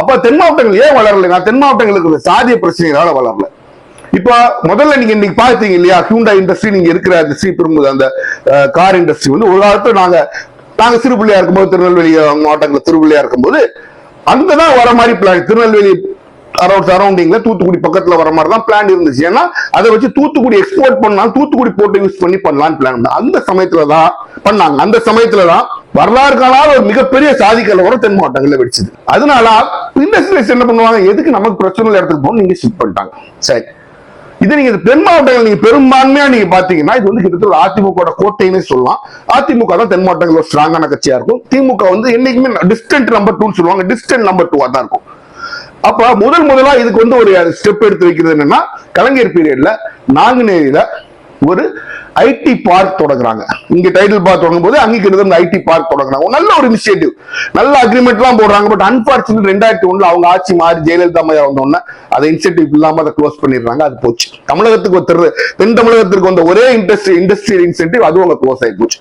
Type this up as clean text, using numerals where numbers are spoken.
அப்ப தென் மாவட்டங்கள் ஏன் வளரலைன்னா தென் மாவட்டங்களுக்கு சாதிய பிரச்சனைகளால வளரல. இப்ப முதல்ல நீங்க இன்னைக்கு பாத்தீங்க இல்லையா, ஹியூண்டா இண்டஸ்ட்ரி நீங்க இருக்கிற அந்த ஸ்ரீபெரும்புதூர் அந்த கார் இண்டஸ்ட்ரி வந்து ஒரு காலத்துல நாங்க சிறு பிள்ளையா இருக்கும்போது திருநெல்வேலி மாவட்டங்கள் சிறு பிள்ளையா இருக்கும்போது அங்கதான் வர மாதிரி பிளான், திருநெல்வேலி சரௌண்டிங்ல தூத்துக்குடி பக்கத்துல வர மாதிரி தான் பிளான் இருந்துச்சு. ஏன்னா அதை வச்சு தூத்துக்குடி எக்ஸ்போர்ட் பண்ணாலும் தூத்துக்குடி போட்டு யூஸ் பண்ணி பண்ணலான்னு பிளான். அந்த சமயத்துலதான் பண்ணாங்க. அந்த சமயத்துலதான் வரலாறு காணாத ஒரு மிகப்பெரிய சாதி கலவரம் தென் மாவட்டங்கள்ல வெடிச்சது. அதனால இண்டஸ்ட்ரியலிஸ்ட் என்ன பண்ணுவாங்க, எதுக்கு நமக்கு பிரச்சனை இடத்துக்கு போகணும், நீங்க ஷிஃப்ட் பண்ணிட்டாங்க. சரி, இது நீங்க தென் மாவட்டங்கள் நீங்க பெரும்பான்மையா நீங்க பாத்தீங்கன்னா இது வந்து கிட்டத்தட்ட அதிமுக கோட்டைன்னு சொல்லலாம். அதிமுக தான் தென் மாவட்டங்கள் ஒரு ஸ்ட்ராங்கான கட்சியா இருக்கும். திமுக வந்து என்னைக்குமே டிஸ்டன்ட் நம்பர் 2 சொல்லுவாங்க, டிஸ்டன்ட் நம்பர் 2 தான் இருக்கும். அப்ப முதலா இதுக்கு வந்து ஒரு ஸ்டெப் எடுத்து வைக்கிறது என்னன்னா, கலைஞர் பீரியட்ல நாங்குநேரியில ஒரு ஐடி பார்க் தொடங்குறாங்க. இங்க டைட்டில் பார்க் தொடங்கும் போது அங்க ஐடி பார்க் தொடங்குறாங்க. நல்ல ஒரு இனிஷியேட்டிவ், நல்ல அக்ரிமெண்ட் எல்லாம் போடுறாங்க. பட் அன்பார்ச்சுனேட் 2001 அவங்க ஆட்சி மாறி ஜெயலலிதா அம்மையா வந்தோடனே அதை இனிஷியேட்டிவ் இல்லாம அதை க்ளோஸ் பண்ணிடுறாங்க. அது போச்சு. தமிழகத்துக்கு தென் தமிழகத்திற்கு வந்த ஒரே இண்டஸ்ட்ரியல் இன்சென்டிவ் அதுவும் அவங்க க்ளோஸ் ஆகி போச்சு.